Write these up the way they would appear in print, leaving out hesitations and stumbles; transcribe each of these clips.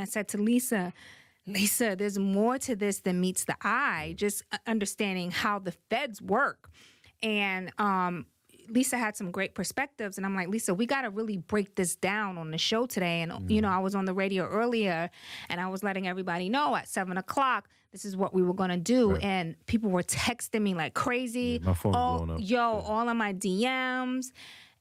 I said to Lisa, there's more to this than meets the eye, just understanding how the feds work. And Lisa had some great perspectives, and I'm like, Lisa, we got to really break this down on the show today. And, you know, I was on the radio earlier, and I was letting everybody know at 7 o'clock, this is what we were going to do. Right. And people were texting me like crazy. Yeah, my phone's blowing up. All of my DMs.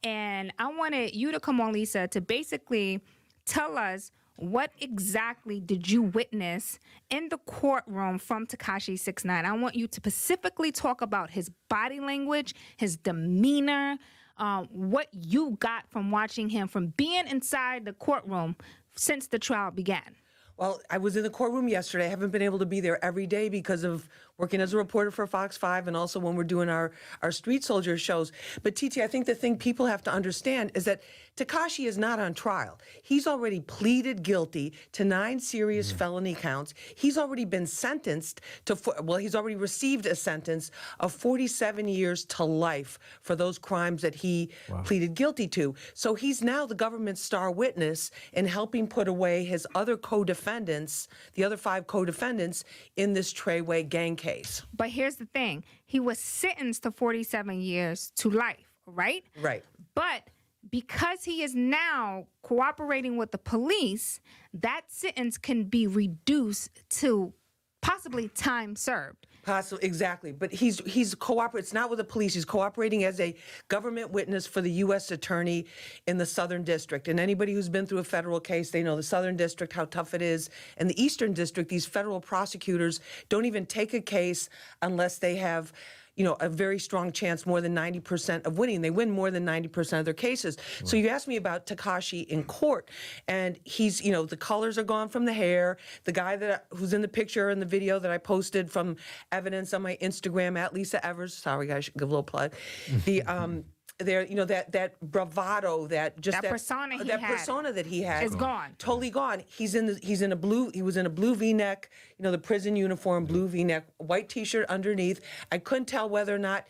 And I wanted you to come on, Lisa, to basically tell us, what exactly did you witness in the courtroom from Tekashi 6ix9ine? I want you to specifically talk about his body language, his demeanor, what you got from watching him, from being inside the courtroom since the trial began. Well, I was in the courtroom yesterday. I haven't been able to be there every day because of working as a reporter for Fox 5 and also when we're doing our Street Soldier shows. But, Titi, I think the thing people have to understand is that Tekashi is not on trial. He's already pleaded guilty to 9 serious felony counts. He's already been sentenced to, he's already received a sentence of 47 years to life for those crimes that he pleaded guilty to. So he's now the government's star witness in helping put away his other co-defendants, the other 5 co-defendants in this Treyway gang case. But here's the thing. He was sentenced to 47 years to life, right? Right. But because he is now cooperating with the police, that sentence can be reduced to possibly time served. Possibly, exactly. But he's cooperating. It's not with the police. He's cooperating as a government witness for the U.S. attorney in the Southern District. And anybody who's been through a federal case, they know the Southern District, how tough it is. And the Eastern District, these federal prosecutors don't even take a case unless they have, you know, a very strong chance, more than 90% of winning. They win more than 90% of their cases. Right. So you asked me about Tekashi in court, and he's, you know, the colors are gone from the hair. The guy who's in the picture in the video that I posted from evidence on my Instagram at Lisa Evers. Sorry, I should give a little plug. The there, you know, that bravado, that persona that he had is gone, totally gone. He was in a blue V-neck, you know, the prison uniform, blue V-neck, white T-shirt underneath. I couldn't tell whether or not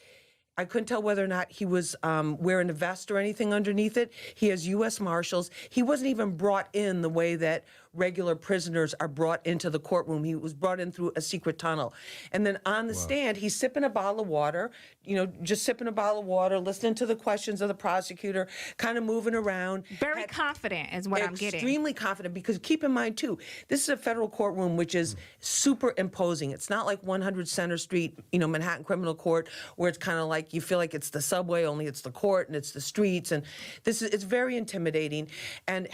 he was wearing a vest or anything underneath it. He has U.S. Marshals. He wasn't even brought in the way that regular prisoners are brought into the courtroom. He was brought in through a secret tunnel. And then on the stand, he's sipping a bottle of water, you know, just sipping a bottle of water, listening to the questions of the prosecutor, kind of moving around. Very confident is what I'm getting. Extremely confident, because keep in mind, too, this is a federal courtroom which is super imposing. It's not like 100 Center Street, you know, Manhattan Criminal Court, where it's kind of like you feel like it's the subway, only it's the court and it's the streets. And it's very intimidating. And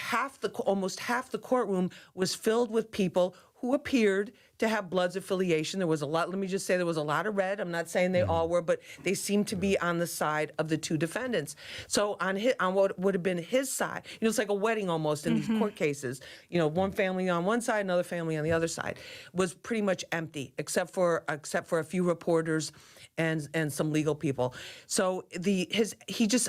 almost half the courtroom was filled with people who appeared to have Bloods affiliation. There was a lot, let me just say, there was a lot of red. I'm not saying they all were, but they seemed to be on the side of the 2 defendants. So on what would have been his side, you know, it's like a wedding almost in these court cases. You know, one family on one side, another family on the other side, was pretty much empty, except for a few reporters and some legal people. So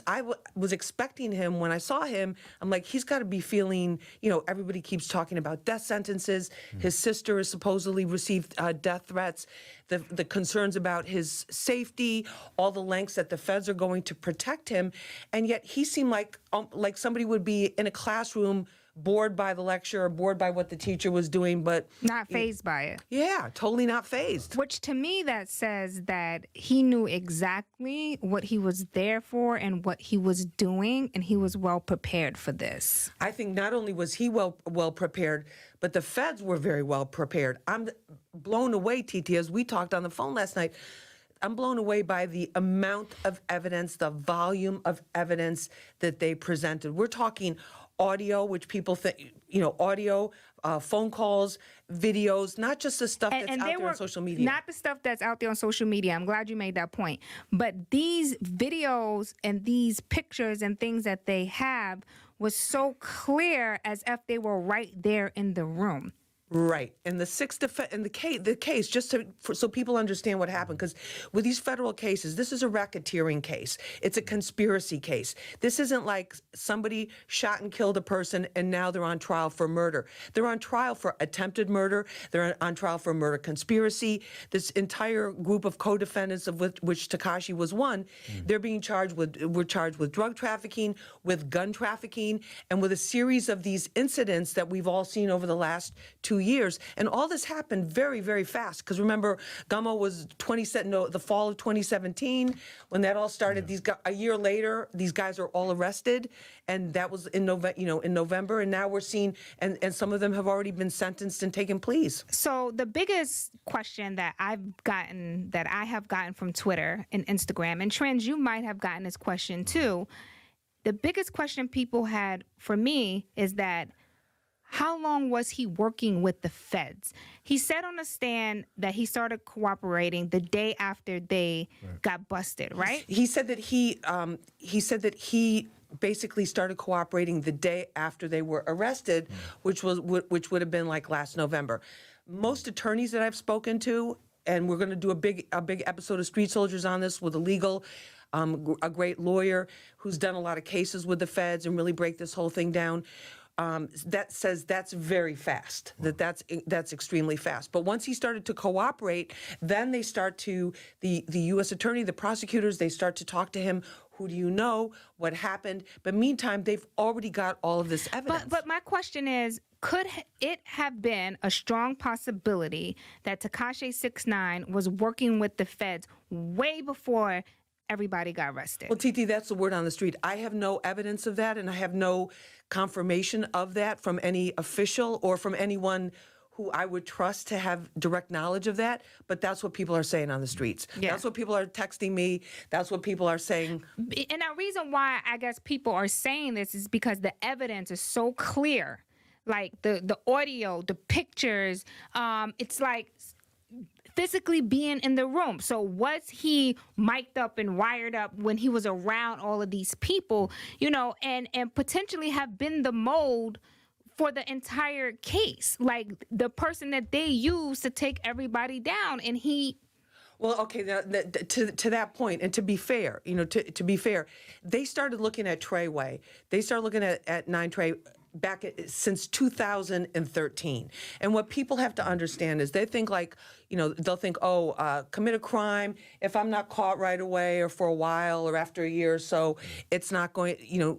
I was expecting him, when I saw him, I'm like, he's got to be feeling, you know, everybody keeps talking about death sentences. His sister has supposedly received death threats. The concerns about his safety, all the lengths that the feds are going to protect him, and yet he seemed like somebody would be in a classroom, bored by the lecture or bored by what the teacher was doing, but not fazed by it. Yeah, totally not fazed. Which to me, that says that he knew exactly what he was there for and what he was doing, and he was well prepared for this. I think not only was he well prepared, but the feds were very well prepared. I'm blown away, TT, as we talked on the phone last night. I'm blown away by the amount of evidence, the volume of evidence that they presented. We're talking audio, which people think, you know, audio, phone calls, videos, not just the stuff that's out there on social media. Not the stuff that's out there on social media. I'm glad you made that point. But these videos and these pictures and things that they have was so clear, as if they were right there in the room. Right, and the case, just so people understand what happened, because with these federal cases, this is a racketeering case. It's a conspiracy case. This isn't like somebody shot and killed a person and now they're on trial for murder. They're on trial for attempted murder. They're on trial for murder conspiracy. This entire group of co-defendants, of which Tekashi was one, they're being charged with. We're charged with drug trafficking, with gun trafficking, and with a series of these incidents that we've all seen over the last 2 years. And all this happened very, very fast. Because remember, Gummo was the fall of 2017 when that all started. A year later, these guys are all arrested, and that was in November. And now we're seeing, and some of them have already been sentenced and taken pleas. So the biggest question that I have gotten from Twitter and Instagram, and Trends, you might have gotten this question too. The biggest question people had for me is that, how long was he working with the feds? He said on the stand that he started cooperating the day after they got busted, right? He said that he basically started cooperating the day after they were arrested, which would have been like last November. Most attorneys that I've spoken to, and we're going to do a big episode of Street Soldiers on this with a great lawyer who's done a lot of cases with the feds and really break this whole thing down. That says that's very fast, that's extremely fast. But once he started to cooperate, then they start to, the U.S. attorney, the prosecutors, they start to talk to him. Who do you know? What happened? But meantime, they've already got all of this evidence. But my question is, could it have been a strong possibility that Tekashi 6ix9ine was working with the feds way before everybody got arrested? Well, Titi, that's the word on the street. I have no evidence of that, and I have no confirmation of that from any official or from anyone who I would trust to have direct knowledge of that, but that's what people are saying on the streets. Yeah. That's what people are texting me. That's what people are saying. And the reason why I guess people are saying this is because the evidence is so clear. Like the audio, the pictures, it's like physically being in the room. So was he mic'd up and wired up when he was around all of these people, and potentially have been the mold for the entire case, like the person that they used to take everybody down, and he. Well, okay, to that point, and to be fair, to be fair, they started looking at Treyway. They started looking at 9 Trey since 2013. And what people have to understand is they think they'll think, commit a crime. If I'm not caught right away or for a while or after a year or so, it's not going,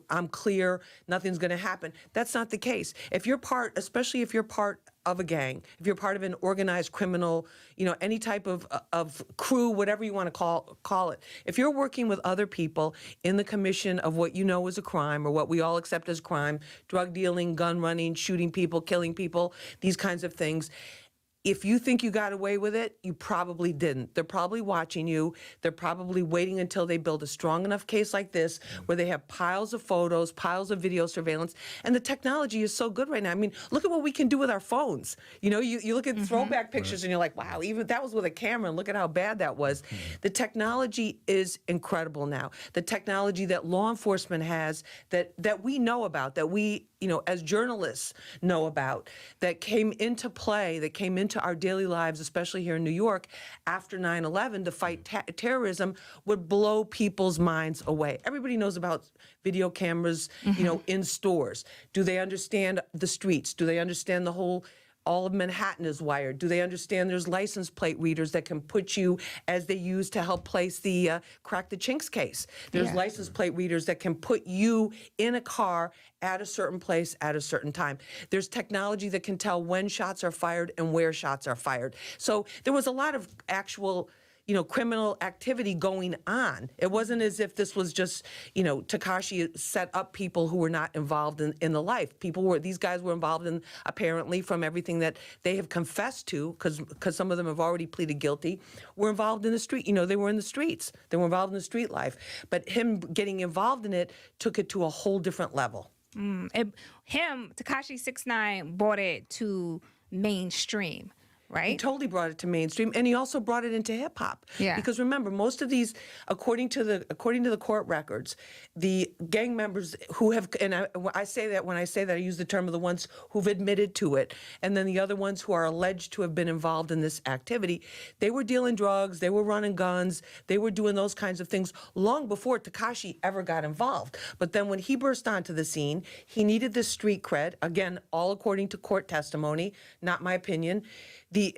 I'm clear, nothing's going to happen. That's not the case. Especially if you're part of a gang, if you're part of an organized criminal, any type of crew, whatever you want to call it. If you're working with other people in the commission of what you know is a crime or what we all accept as crime, drug dealing, gun running, shooting people, killing people, these kinds of things, if you think you got away with it, you probably didn't. They're probably watching you. They're probably waiting until they build a strong enough case like this where they have piles of photos, piles of video surveillance. And the technology is so good right now. I mean, look at what we can do with our phones. You look at throwback pictures and you're like, wow, even that was with a camera, and look at how bad that was. The technology is incredible now. The technology that law enforcement has that we know about, that we, as journalists know about, that came into play, that came into our daily lives, especially here in New York, after 9/11 to fight terrorism, would blow people's minds away. Everybody knows about video cameras, in stores. Do they understand the streets? Do they understand all of Manhattan is wired? Do they understand there's license plate readers that can put you, as they use to help place the Crack the Chinks case? There's license plate readers that can put you in a car at a certain place at a certain time. There's technology that can tell when shots are fired and where shots are fired. So there was a lot of actual criminal activity going on. It wasn't as if this was just, Tekashi set up people who were not involved in the life. These guys were involved in, apparently, from everything that they have confessed to, because some of them have already pleaded guilty, were involved in the street. They were in the streets. They were involved in the street life. But him getting involved in it took it to a whole different level. Tekashi 6ix9ine brought it to mainstream. He right? totally brought it to mainstream, and he also brought it into hip hop. Yeah. Because remember, most of these, according to the court records, the gang members who have, and I say that when I say that I use the term of the ones who've admitted to it, and then the other ones who are alleged to have been involved in this activity, they were dealing drugs, they were running guns, they were doing those kinds of things long before Tekashi ever got involved. But then when he burst onto the scene, he needed this street cred. Again, all according to court testimony, not my opinion.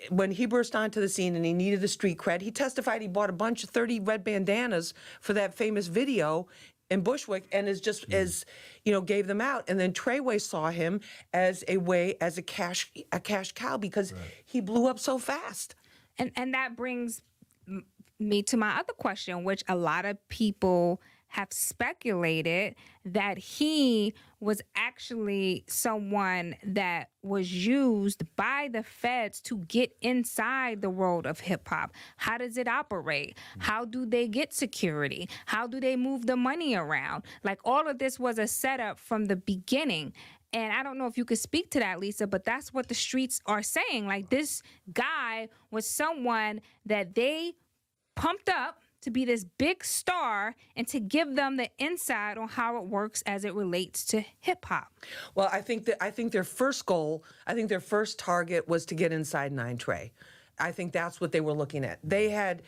When he burst onto the scene and he needed the street cred, he testified he bought a bunch of 30 red bandanas for that famous video in Bushwick, and gave them out. And then Treyway saw him as a cash cow because he blew up so fast. And that brings me to my other question, which a lot of people have speculated that he was actually someone that was used by the feds to get inside the world of hip hop. How does it operate? How do they get security? How do they move the money around? Like, all of this was a setup from the beginning. And I don't know if you could speak to that, Lisa, but that's what the streets are saying. Like, this guy was someone that they pumped up to be this big star and to give them the insight on how it works as it relates to hip hop. Well, I think their first goal, their first target was to get inside 9 Trey. I think that's what they were looking at. They had,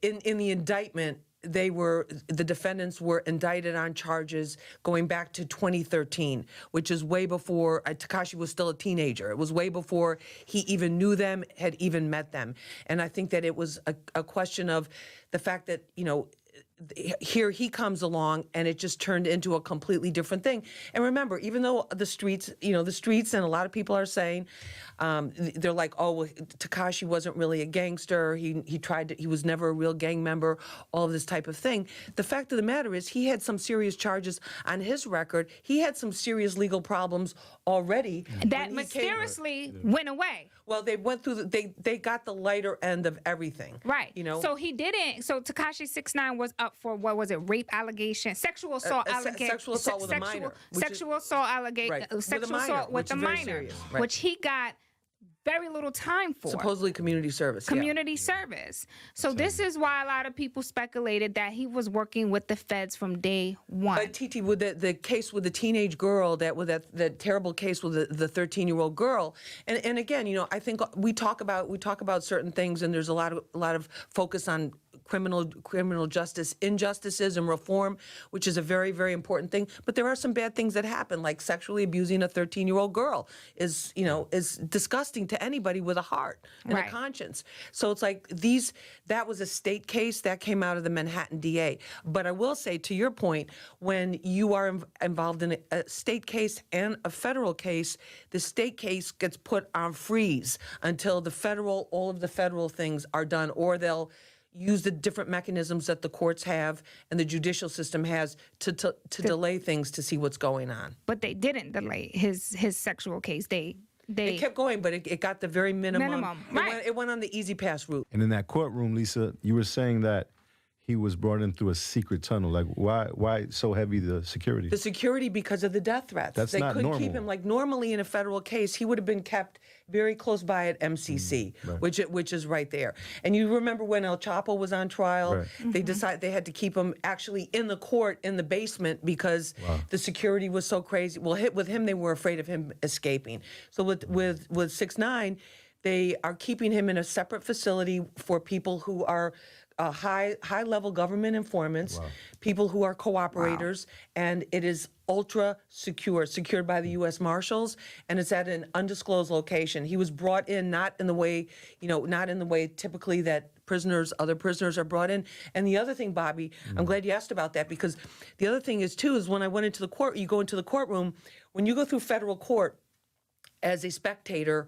in the indictment, the defendants were indicted on charges going back to 2013, which is way before Tekashi was still a teenager. It was way before he even knew them, had even met them. And I think that it was a question of the fact that, here he comes along and it just turned into a completely different thing. And remember, even though the streets and a lot of people are saying, they're like, oh, well, Tekashi wasn't really a gangster. He was never a real gang member, all of this type of thing. The fact of the matter is he had some serious charges on his record. He had some serious legal problems already. That mysteriously went away. Well, they went through, they got the lighter end of everything. Right. So he didn't, so Tekashi 6ix9ine was up for, what was it, rape allegation, sexual assault allegation. Sexual assault with a minor. Sexual assault allegation, sexual assault with a minor, which he got very little time for. Supposedly community service. Community service. So this is why a lot of people speculated that he was working with the feds from day one. But Titi, with the case with the teenage girl, that terrible case with the 13-year-old girl, and again, I think we talk about certain things, and there's a lot of focus on criminal justice injustices and reform, which is a very, very important thing. But there are some bad things that happen, like sexually abusing a 13-year-old girl is disgusting to anybody with a heart and a conscience. So it's like that was a state case that came out of the Manhattan DA. But I will say, to your point, when you are involved in a state case and a federal case, the state case gets put on freeze until all of the federal things are done, or they'll use the different mechanisms that the courts have and the judicial system has to delay things to see what's going on. But they didn't delay his sexual case. It kept going, but it got the very minimum. Right. It went on the easy pass route. And in that courtroom, Lisa, you were saying that he was brought in through a secret tunnel. Like, why so heavy the security? The security because of the death threats. That's they not couldn't normal. keep him. Like, normally in a federal case, he would have been kept very close by at MCC, which is right there. And you remember when El Chapo was on trial, they decided they had to keep him actually in the court in the basement because the security was so crazy. Well, with him, they were afraid of him escaping. So with 6ix9ine, they are keeping him in a separate facility for people who are high-level government informants, people who are cooperators, and it is ultra secure, secured by the U.S. Marshals, and it's at an undisclosed location. He was brought in not in the way typically that other prisoners are brought in. And the other thing, Bobby, I'm glad you asked about that, because the other thing is when I went into the court, you go into the courtroom, when you go through federal court, as a spectator,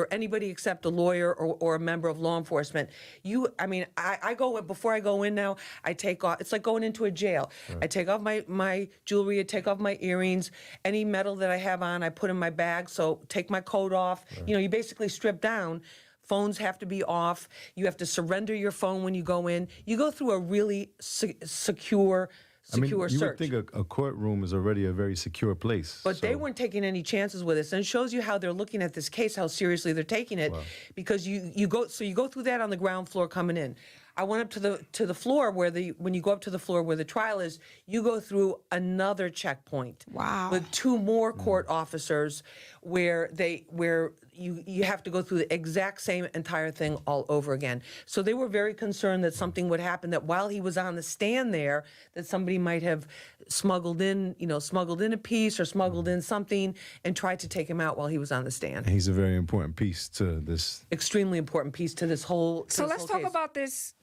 anybody except a lawyer or a member of law enforcement, I go in, before I go in now, I take off, it's like going into a jail. I take off my jewelry, I take off my earrings, any metal that I have on, I put in my bag, so take my coat off. You basically strip down. Phones have to be off. You have to surrender your phone when you go in. You go through a really secure secure you search. would think a courtroom is already a very secure place. But they so- weren't taking any chances with this, and it shows you how they're looking at this case, how seriously they're taking it, because you go through that on the ground floor coming in. I went up to the floor when you go up to the floor where the trial is, you go through another checkpoint. Wow. With two more court officers, where you have to go through the exact same entire thing all over again. So they were very concerned that something would happen, that while he was on the stand there, that somebody might have smuggled in a piece or smuggled in something and tried to take him out while he was on the stand. He's a very important piece to this. Extremely important piece to this whole. So let's talk case. about this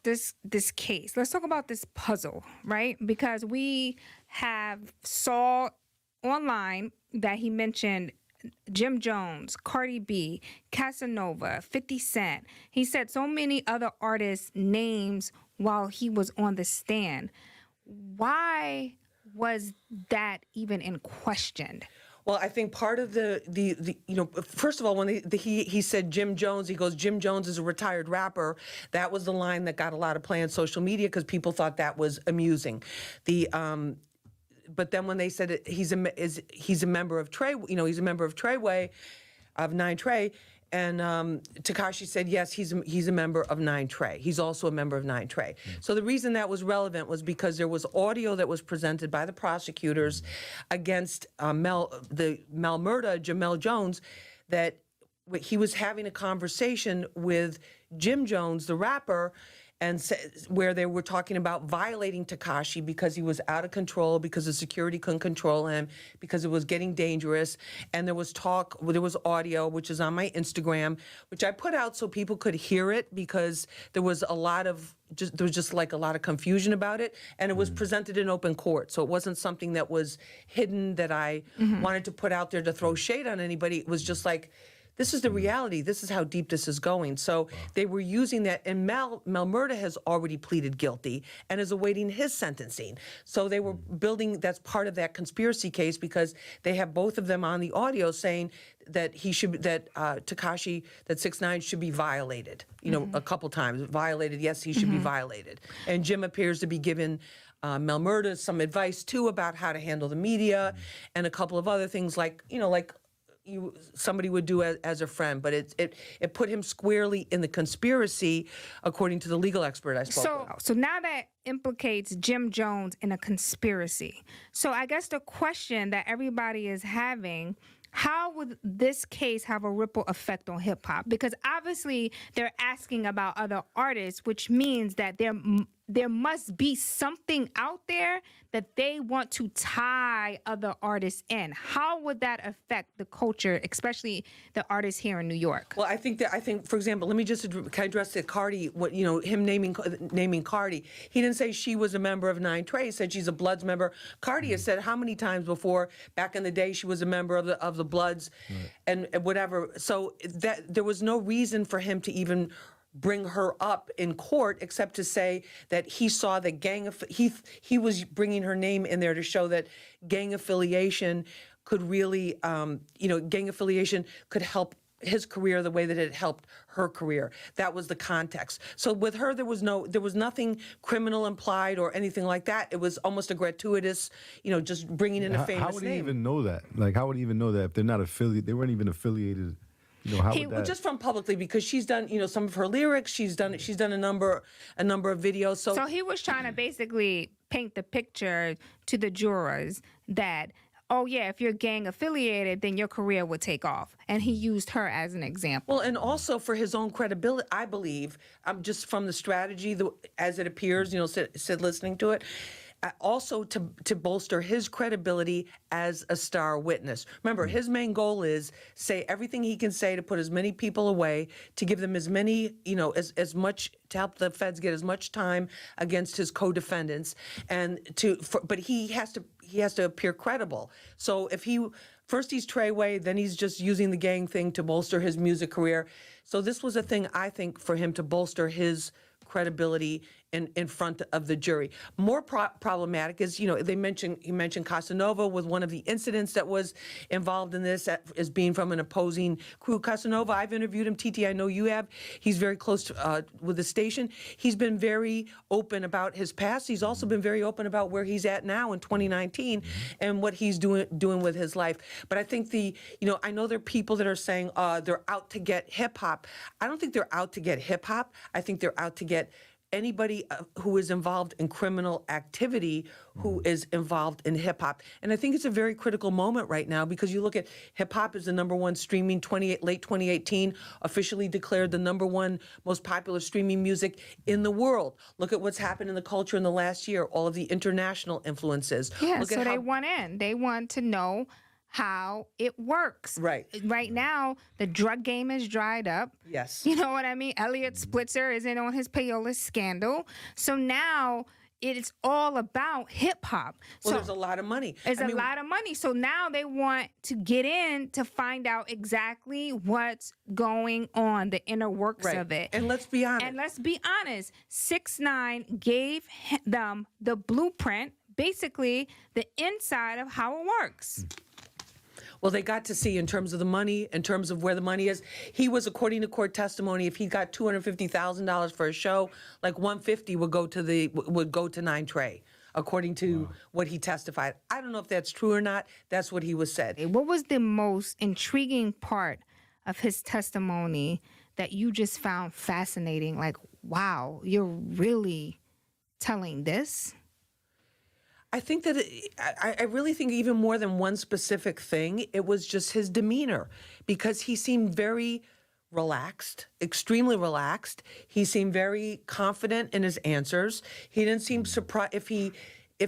case. Let's talk about this puzzle, right? Because we saw online that he mentioned Jim Jones, Cardi B, Casanova, 50 Cent. He said so many other artists' names while he was on the stand. Why was that even in question? Well, I think part of first of all, when he said Jim Jones, he goes, Jim Jones is a retired rapper. That was the line that got a lot of play on social media because people thought that was amusing. But then when they said he's a member of he's a member of Treyway, of 9 Trey, and Tekashi said yes, he's a member of 9 Trey. He's also a member of 9 Trey. So the reason that was relevant was because there was audio that was presented by the prosecutors against the Malmurda, Jamel Jones, that he was having a conversation with Jim Jones, the rapper, and where they were talking about violating Tekashi because he was out of control, because the security couldn't control him, because it was getting dangerous. And there was audio, which is on my Instagram, which I put out so people could hear it, because there was a lot of confusion about it, and it was presented in open court. So it wasn't something that was hidden that I wanted to put out there to throw shade on anybody. It was just like, this is the reality. This is how deep this is going. So they were using that, and Malmurda has already pleaded guilty and is awaiting his sentencing. So they were building, that's part of that conspiracy case, because they have both of them on the audio saying that Tekashi, that 6ix9ine should be violated, a couple times. Violated, yes, he should be violated. And Jim appears to be giving Malmurda some advice too about how to handle the media and a couple of other things like somebody would do as a friend, but it put him squarely in the conspiracy, according to the legal expert I spoke with. So now that implicates Jim Jones in a conspiracy. So I guess the question that everybody is having, how would this case have a ripple effect on hip hop? Because obviously they're asking about other artists, which means that there must be something out there that they want to tie other artists in. How would that affect the culture, especially the artists here in New York? Well, I think, for example, let me just address the Cardi, him naming Cardi. He didn't say she was a member of 9 Trey. He said she's a Bloods member. Cardi has said how many times before, back in the day, she was a member of the Bloods, and whatever. So that there was no reason for him to even bring her up in court, except to say that he saw the he was bringing her name in there to show that gang affiliation could really, gang affiliation could help his career the way that it helped her career. That was the context. So with her, there was nothing criminal implied or anything like that. It was almost a gratuitous, just bringing in a famous name. How would he even know that? Like, how would he even know that if they're not affiliated? They weren't even affiliated. How would that... Just from publicly, because she's done, some of her lyrics. She's done a number of videos. So he was trying to basically paint the picture to the jurors that, oh yeah, if you're gang affiliated, then your career would take off. And he used her as an example. Well, and also for his own credibility, I believe, just from the strategy, as it appears, Sid listening to it, also to bolster his credibility as a star witness. Remember, his main goal is say everything he can say to put as many people away, to give them as many, as much, to help the feds get as much time against his co-defendants, and but he has to appear credible. So if first he's Treyway, then he's just using the gang thing to bolster his music career. So this was a thing, I think, for him to bolster his credibility in front of the jury. More problematic is, you mentioned Casanova with one of the incidents that was involved in this as being from an opposing crew. Casanova, I've interviewed him. TT, I know you have. He's very close to, with the station. He's been very open about his past. He's also been very open about where he's at now in 2019 and what he's doing with his life. But I think I know there are people that are saying they're out to get hip hop. I don't think they're out to get hip hop. I think they're out to get anybody who is involved in criminal activity who is involved in hip hop. And I think it's a very critical moment right now because you look at hip hop is the #1 streaming late 2018, officially declared the #1 most popular streaming music in the world. Look at what's happened in the culture in the last year, all of the international influences. Yeah, Look so at they want in. They want to know how it works. Right. Right now, the drug game is dried up. Yes. You know what I mean? Elliot Splitzer isn't on his payola scandal. So now it's all about hip hop. Well, So there's a lot of money. it's a lot of money. So now they want to get in to find out exactly what's going on, the inner works Right. of it. And let's be honest. And let's be honest, 6ix9ine gave them the blueprint, basically the inside of how it works. Well, they got to see in terms of the money, in terms of where the money is. He was, according to court testimony, if he got $250,000 for a show, like $150 would go to Nine Trey, according to what he testified. I don't know if that's true or not. That's what he was said. What was the most intriguing part of his testimony that you just found fascinating? Like, wow, you're really telling this? I think that I really think even more than one specific thing, it was just his demeanor, because he seemed very relaxed, extremely relaxed. He seemed very confident in his answers. He didn't seem surprised if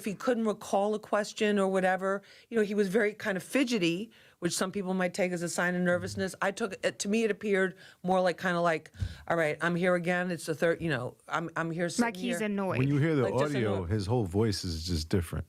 he couldn't recall a question or whatever. He was very kind of fidgety, which some people might take as a sign of nervousness. I took it, to me, it appeared more like all right, I'm here again. It's the third, I'm here sitting Like he's here. annoyed. When you hear the Like just audio, annoyed. his whole voice is just different.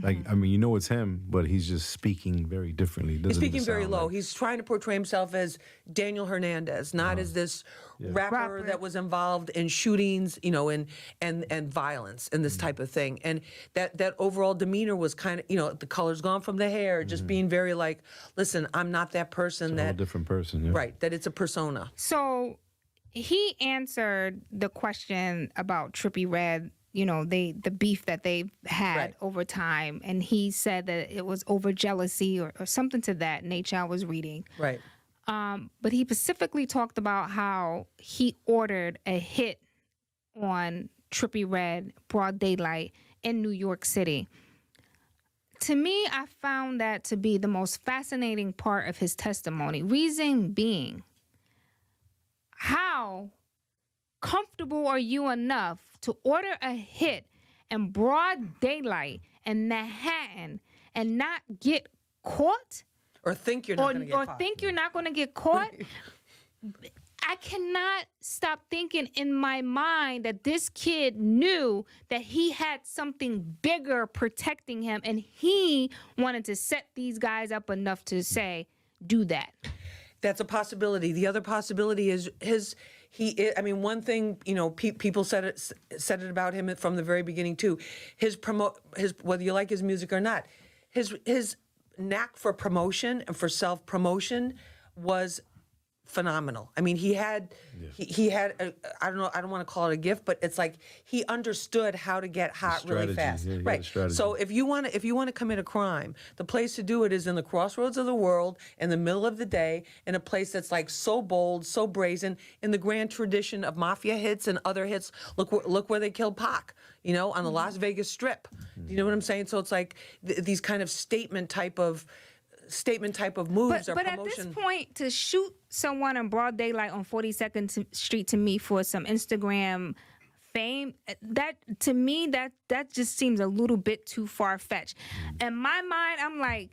Like, I mean, you know it's him, but he's just speaking very differently. He's Doesn't speaking even very sound low. like- He's trying to portray himself as Daniel Hernandez, not as this rapper Rapper. that was involved in shootings, and violence and this type of thing. And that overall demeanor was kind of, the color's gone from the hair, just being very like, listen, I'm not that person a whole that, different person. Yeah. right, that it's a persona. So he answered the question about Trippie Redd, the beef that they've had Right. over time. And he said that it was over jealousy or something to that nature I was reading. Right. But he specifically talked about how he ordered a hit on Trippie Redd, Broad Daylight, in New York City. To me, I found that to be the most fascinating part of his testimony. Reason being, how comfortable are you enough to order a hit in broad daylight in Manhattan and not get caught? Or think you're not going to get caught. Think you're not going to get caught? I cannot stop thinking in my mind that this kid knew that he had something bigger protecting him, and he wanted to set these guys up enough to say, do that. That's a possibility. The other possibility is one thing, people said it about him from the very beginning too. His whether you like his music or not, his knack for promotion and for self-promotion was phenomenal. I mean, he had I don't want to call it a gift, but it's like he understood how to get hot really strategy. fast. Yeah, he had a right. strategy. So if you want to commit a crime, the place to do it is in the crossroads of the world, in the middle of the day, in a place that's like so bold, so brazen, in the grand tradition of mafia hits and other hits. Look where they killed Pac, on the Las Vegas Strip. Do you know what I'm saying? So it's like these kind of statement type of moves or But promotion. at this point, to shoot someone in broad daylight on 42nd Street to me for some Instagram fame, that to me that just seems a little bit too far fetched. In my mind, I'm like,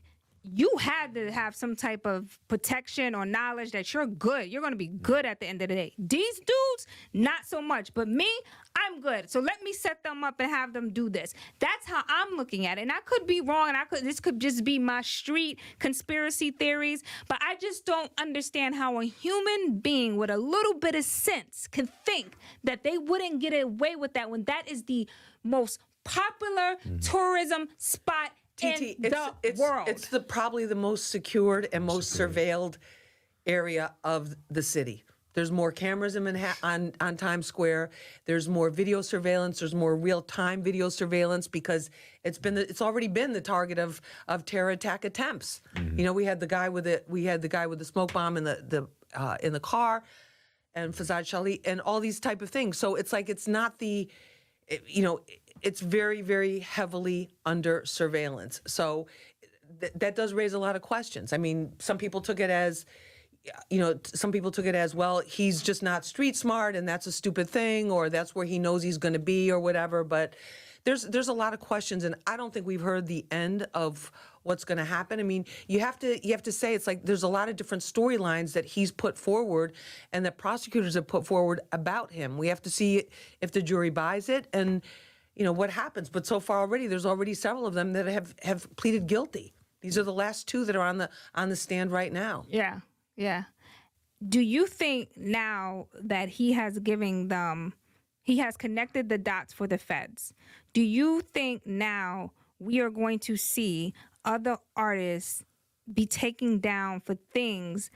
you had to have some type of protection or knowledge that you're good. You're going to be good at the end of the day. These dudes, not so much. But me, I'm good. So let me set them up and have them do this. That's how I'm looking at it. And I could be wrong. And this could just be my street conspiracy theories. But I just don't understand how a human being with a little bit of sense can think that they wouldn't get away with that when that is the most popular tourism spot in the world. It's probably the most secured and most surveilled area of the city. There's more cameras in Manhattan on Times Square. There's more video surveillance. There's more real-time video surveillance because it's already been the target of terror attack attempts. You know, we had the guy with the smoke bomb in the car, and Fazad Shali, and all these type of things. So it's like it's not the, you know. It's very, very heavily under surveillance. So that does raise a lot of questions. I mean, some people took it as, well, he's just not street smart and that's a stupid thing, or that's where he knows he's going to be or whatever. But there's a lot of questions, and I don't think we've heard the end of what's going to happen. I mean, you have to say it's like there's a lot of different storylines that he's put forward and that prosecutors have put forward about him. We have to see if the jury buys it and what happens. But so far already, there's already several of them that have pleaded guilty. These are the last two that are on the stand right now. Yeah, yeah. Do you think now that he has connected the dots for the feds, do you think now we are going to see other artists be taken down for things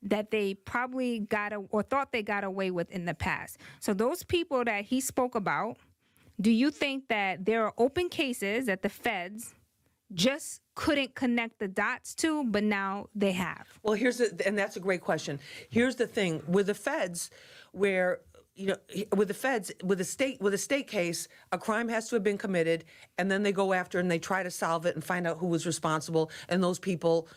that they probably thought they got away with in the past? So those people that he spoke about, do you think that there are open cases that the feds just couldn't connect the dots to, but now they have? Well, and that's a great question. Here's the thing with the feds, where with a state case, a crime has to have been committed, and then they go after and they try to solve it and find out who was responsible, and those people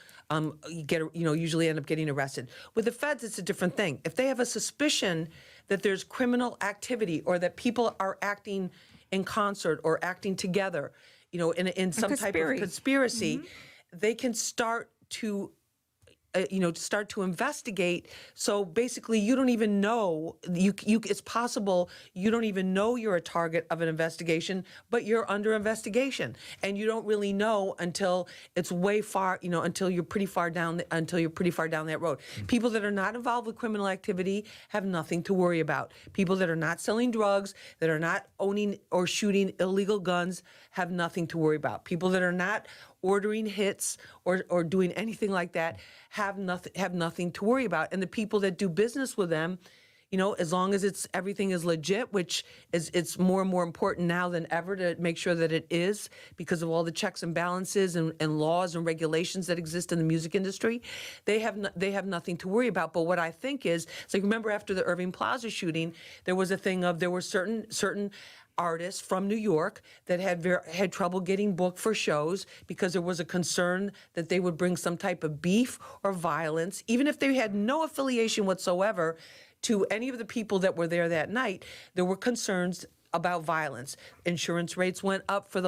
usually end up getting arrested. With the feds, it's a different thing. If they have a suspicion that there's criminal activity or that people are acting in concert or acting together, in some type of conspiracy, they can start to investigate. So basically, you don't even know. It's possible you don't even know you're a target of an investigation, but you're under investigation, and you don't really know until it's way far. Until you're pretty far down that road. People that are not involved with criminal activity have nothing to worry about. People that are not selling drugs, that are not owning or shooting illegal guns, have nothing to worry about. People that are not ordering hits or doing anything like that have nothing to worry about. And the people that do business with them, as long as everything is legit, which it's more and more important now than ever to make sure that it is, because of all the checks and balances and laws and regulations that exist in the music industry, they have nothing to worry about. But what I think is, it's like, remember after the Irving Plaza shooting, there was a thing of there were certain artists from New York that had trouble getting booked for shows because there was a concern that they would bring some type of beef or violence, even if they had no affiliation whatsoever to any of the people that were there that night. There were concerns about violence. Insurance rates went up for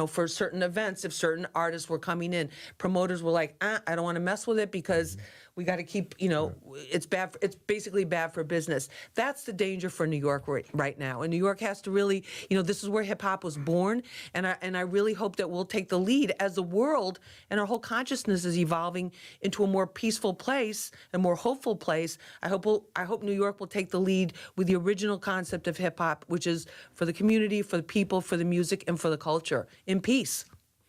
for certain events if certain artists were coming in. Promoters were like, I don't want to mess with it because we got to keep, it's bad. It's basically bad for business. That's the danger for New York right now. And New York has to really, this is where hip hop was born. And I really hope that we'll take the lead as the world and our whole consciousness is evolving into a more peaceful place, a more hopeful place. I hope New York will take the lead with the original concept of hip hop, which is for the community, for the people, for the music, and for the culture, in peace.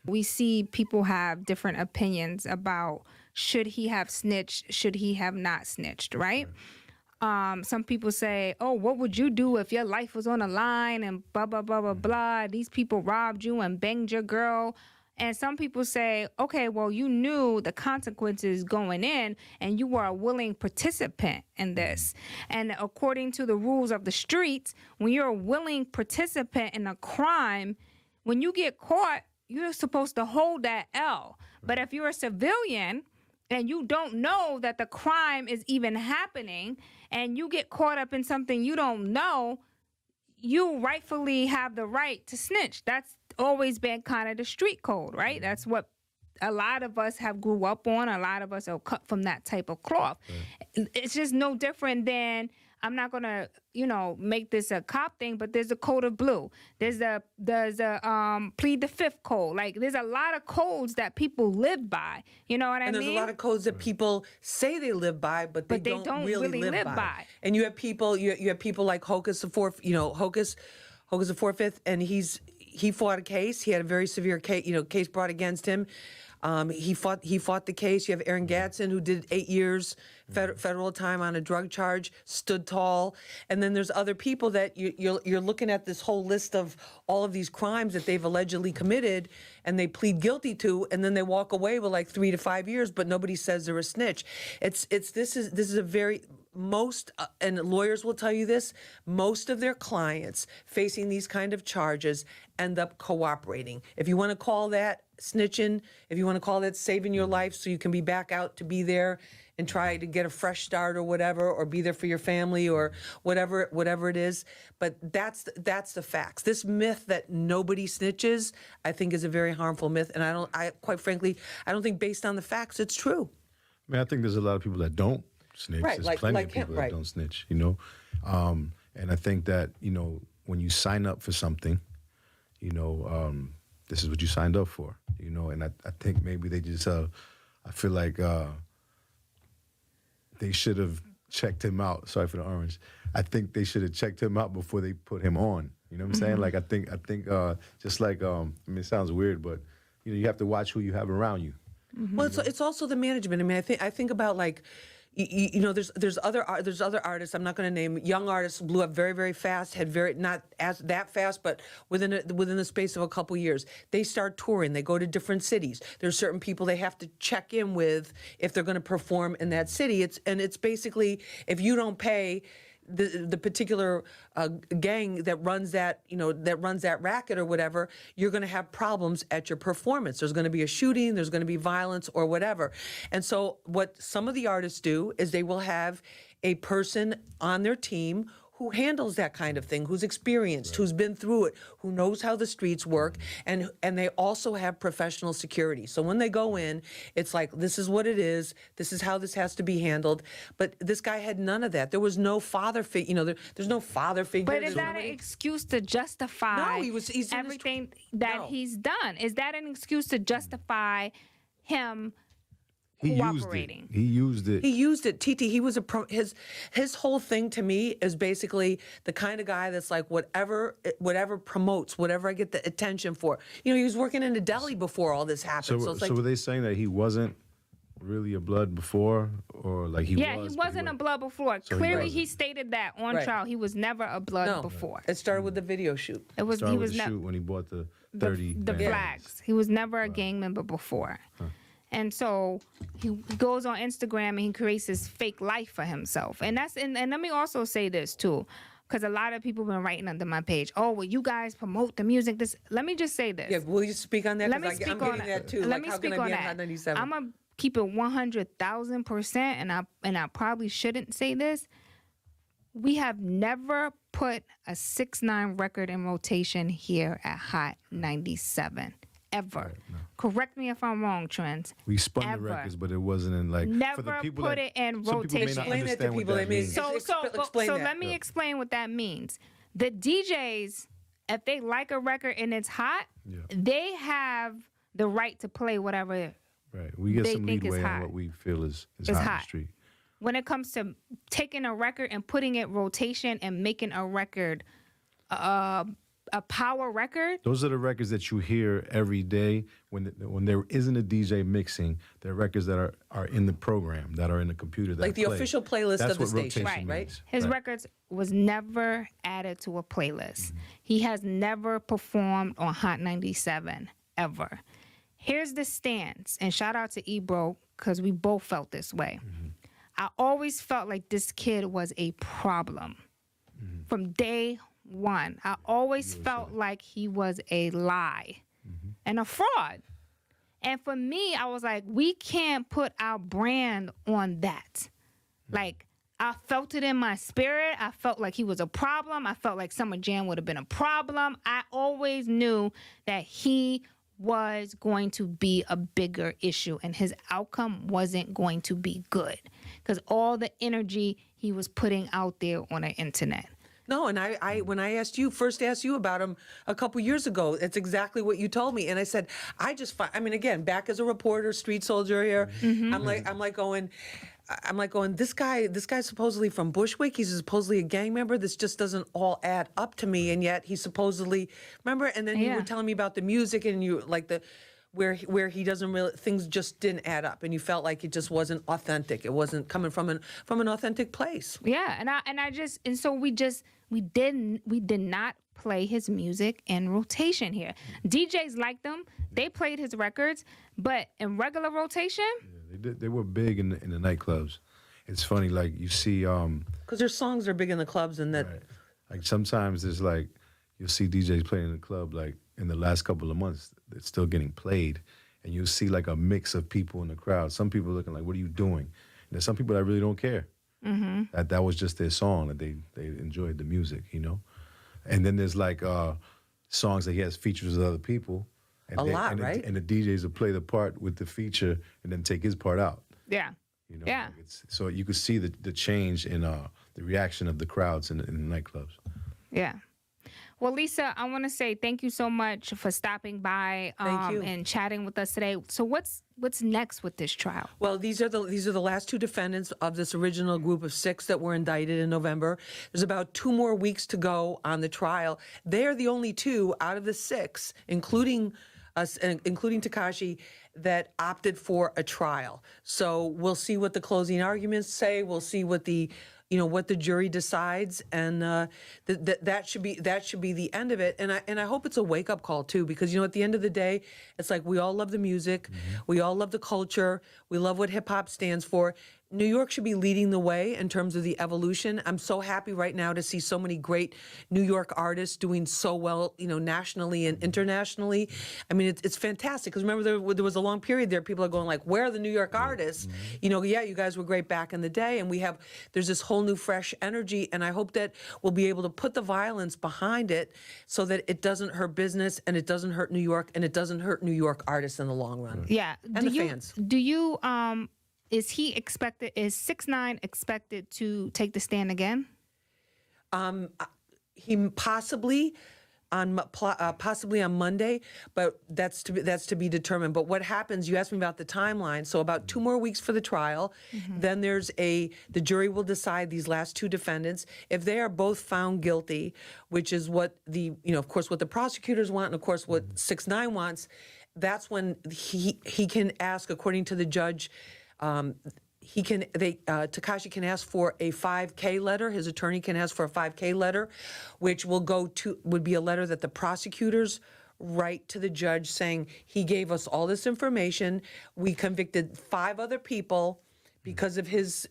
We see people have different opinions about should he have snitched, should he have not snitched, right? Some people say, oh, what would you do if your life was on the line and blah, blah, blah, blah, blah. These people robbed you and banged your girl. And some people say, okay, well, you knew the consequences going in and you were a willing participant in this. And according to the rules of the streets, when you're a willing participant in a crime, when you get caught, you're supposed to hold that L. But if you're a civilian and you don't know that the crime is even happening and you get caught up in something you don't know, you rightfully have the right to snitch. That's always been kind of the street code, right? That's what a lot of us have grew up on. A lot of us are cut from that type of cloth. It's just no different than, I'm not gonna, make this a cop thing, but there's a code of blue. There's a plead the fifth code. Like, there's a lot of codes that people live by. You know what I mean? And there's a lot of codes that people say they live by, but they don't really live by. And you have people, you have people like Hocus the Fourth, Hocus the Fourth, and he fought a case. He had a very severe case brought against him. He fought the case. You have Aaron Gatson, who did 8 years federal time on a drug charge, stood tall. And then there's other people that you're looking at this whole list of all of these crimes that they've allegedly committed, and they plead guilty to, and then they walk away with like 3 to 5 years, but nobody says they're a snitch. This is a very most, and lawyers will tell you this, most of their clients facing these kind of charges end up cooperating. If you want to call that snitching, if you want to call that saving your life so you can be back out to be there and try to get a fresh start or whatever, or be there for your family or whatever it is. But that's the facts. This myth that nobody snitches, I think, is a very harmful myth. And I quite frankly, I don't think based on the facts it's true. I mean, I think there's a lot of people that don't snitch. Right, There's plenty of people that don't snitch, And I think that, when you sign up for something, this is what you signed up for, and I think maybe they just, I feel like they should have checked him out. Sorry for the orange. I think they should have checked him out before they put him on. You know what I'm saying? Like, I think just like, it sounds weird, but, you have to watch who you have around you. Well, it's also the management. I mean, I think about like, there's other artists. I'm not going to name young artists blew up very, very fast. Not as that fast, but within the space of a couple years, they start touring. They go to different cities. There's certain people they have to check in with if they're going to perform in that city. It's basically, if you don't pay the particular gang that runs that racket or whatever, you're going to have problems at your performance. There's going to be a shooting, there's going to be violence or whatever. And so what some of the artists do is they will have a person on their team who handles that kind of thing, who's experienced, who's been through it, who knows how the streets work, and they also have professional security. So when they go in, it's like, this is what it is, this is how this has to be handled. But this guy had none of that. There was no father figure, there's no father figure. But is that an excuse to justify everything that he's done? Is that an excuse to justify him cooperating? He used it. He used it. TT, he was his whole thing to me is basically the kind of guy that's like, whatever promotes, whatever I get the attention for. He was working in a deli before all this happened. So were they saying that he wasn't really a blood before, or like he was? Yeah, he wasn't a blood before. So Clearly, he stated that on trial. He was never a blood before. It started with the video shoot. He was shoot when he bought the 30 the flags. He was never a gang member before. And so he goes on Instagram and he creates this fake life for himself. And let me also say this too, because a lot of people have been writing under my page, oh, well, you guys promote the music. Let me just say this. Yeah, will you speak on that? Let me speak I'm on getting that too. Let me speak on that. I'm going to keep it 100,000%, and I probably shouldn't say this. We have never put a 6ix9ine record in rotation here at Hot 97. Ever. No. Correct me if I'm wrong, Trent. We spun the records, but it wasn't in like never for the people put it in rotation. Explain that to people. So let me explain what that means. The DJs, if they like a record and it's hot, they have the right to play whatever. Right. We get some leeway on what we feel is hot in the street. When it comes to taking a record and putting it rotation and making a record a power record. Those are the records that you hear every day when there isn't a DJ mixing. They're records that are in the program, that are in the computer. That like the official playlist of the station, right? His records was never added to a playlist. He has never performed on Hot 97 ever. Here's the stance, and shout out to Ebro because we both felt this way. I always felt like this kid was a problem from day one. I always felt like he was a lie and a fraud. And for me, I was like, we can't put our brand on that. Like, I felt it in my spirit. I felt like he was a problem. I felt like Summer Jam would have been a problem. I always knew that he was going to be a bigger issue and his outcome wasn't going to be good because all the energy he was putting out there on the internet. No, and I when I first asked you about him a couple years ago, it's exactly what you told me. And I said, I mean, again, back as a reporter, street soldier here, I'm like going, this guy's supposedly from Bushwick. He's supposedly a gang member. This just doesn't all add up to me. And yet he's supposedly, remember? And then you were telling me about the music and you like where he doesn't really, things just didn't add up, and you felt like it just wasn't authentic. It wasn't coming from an authentic place. Yeah, so we did not play his music in rotation here. DJs liked them. They played his records, but in regular rotation, they were big in the nightclubs. It's funny, like you see, because their songs are big in the clubs, and that, right. Like sometimes there's like you'll see DJs playing in the club like in the last couple of months, it's still getting played, and you'll see like a mix of people in the crowd. Some people looking like, "What are you doing?" And there's some people that really don't care. That was just their song, that they enjoyed the music, you know. And then there's like songs that he has features with other people. And right? And the DJs will play the part with the feature and then take his part out. Yeah. You know, Yeah. like so you could see the change in the reaction of the crowds in the nightclubs. Yeah. Well, Lisa, I want to say thank you so much for stopping by Thank you. and chatting with us today. So what's next with this trial? Well, these are the last two defendants of this original group of 6 that were indicted in November. There's about 2 more weeks to go on the trial. They are the only 2 out of the 6, including us, including Tekashi, that opted for a trial. So we'll see what the closing arguments say. We'll see what the what the jury decides, and that should be the end of it. And I hope it's a wake up call too, because at the end of the day, it's like we all love the music, we all love the culture, we love what hip hop stands for. New York should be leading the way in terms of the evolution. I'm so happy right now to see so many great New York artists doing so well, nationally and internationally. I mean, it's fantastic, because remember there was a long period there, people are going like, where are the New York artists? Yeah, you guys were great back in the day, and there's this whole new fresh energy, and I hope that we'll be able to put the violence behind it so that it doesn't hurt business, and it doesn't hurt New York, and it doesn't hurt New York artists in the long run. Yeah. And the fans. Do you is 6ix9ine expected to take the stand again? He possibly on Monday, but that's to be determined. But what happens? You asked me about the timeline. So about 2 more weeks for the trial. Then the jury will decide these last 2 defendants. If they are both found guilty, which is what of course what the prosecutors want, and of course what 6ix9ine wants, that's when he can ask, according to the judge. Tekashi can ask for a 5K letter. His attorney can ask for a 5K letter, which would be a letter that the prosecutors write to the judge saying, he gave us all this information. We convicted 5 other people because of his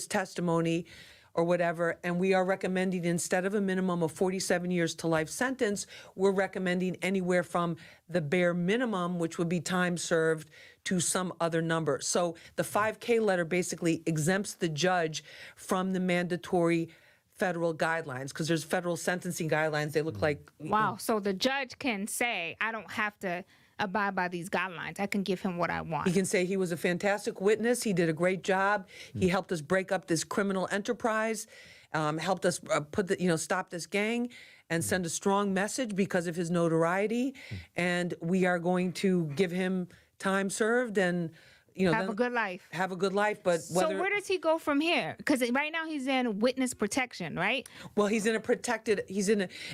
testimony or whatever, and we are recommending, instead of a minimum of 47 years to life sentence, we're recommending anywhere from the bare minimum, which would be time served, to some other number. So the 5K letter basically exempts the judge from the mandatory federal guidelines, because there's federal sentencing guidelines. They look like... Wow. So the judge can say, I don't have to abide by these guidelines. I can give him what I want. He can say he was a fantastic witness. He did a great job. He helped us break up this criminal enterprise, helped us stop this gang and send a strong message because of his notoriety. And we are going to give him time served and have a good life. Have a good life, but so where does he go from here? Because right now he's in witness protection, right? Well, he's in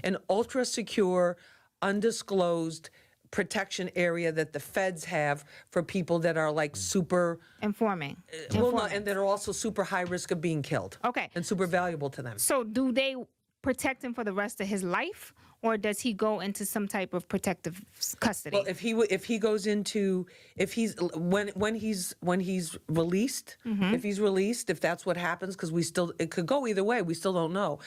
an ultra secure, undisclosed protection area that the feds have for people that are like super informing. And that are also super high risk of being killed. Okay. And super valuable to them. So do they protect him for the rest of his life, or does he go into some type of protective custody? Well, if he's released, if that's what happens, because it could go either way. We still don't know.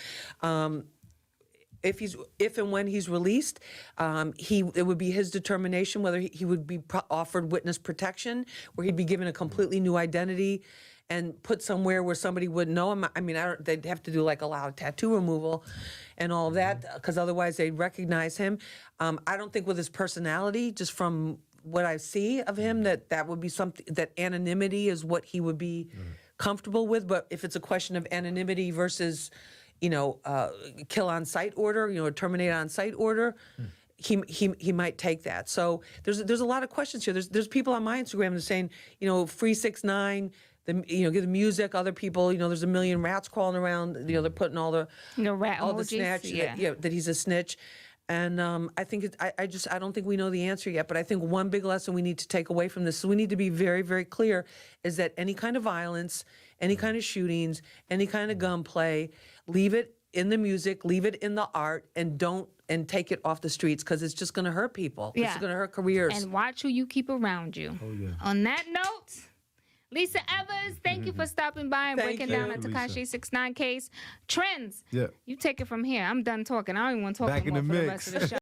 If and when he's released, it would be his determination whether he would be offered witness protection, where he'd be given a completely new identity and put somewhere where somebody wouldn't know him. I mean, they'd have to do like a lot of tattoo removal and all of that, because otherwise they'd recognize him. I don't think with his personality, just from what I see of him, that would be something, that anonymity is what he would be comfortable with. But if it's a question of anonymity versus, kill on sight order, terminate on sight order, he might take that. So there's a lot of questions here. There's people on my Instagram that are saying, free 6ix9ine, get the music. Other people, there's a million rats crawling around. They're putting all the rat all the emojis, snatch. That he's a snitch. And I think I don't think we know the answer yet. But I think one big lesson we need to take away from this is we need to be very, very clear: is that any kind of violence, any kind of shootings, any kind of gunplay, leave it in the music, leave it in the art, and take it off the streets, because it's just going to hurt people. Yeah. It's going to hurt careers. And watch who you keep around you. Oh, yeah. On that note, Lisa Evers, thank you for stopping by and Thank breaking you, down the Tekashi 6ix9ine case. Trends, Yeah. you take it from here. I'm done talking. I don't even want to talk Back in anymore the for the mix. rest of the show.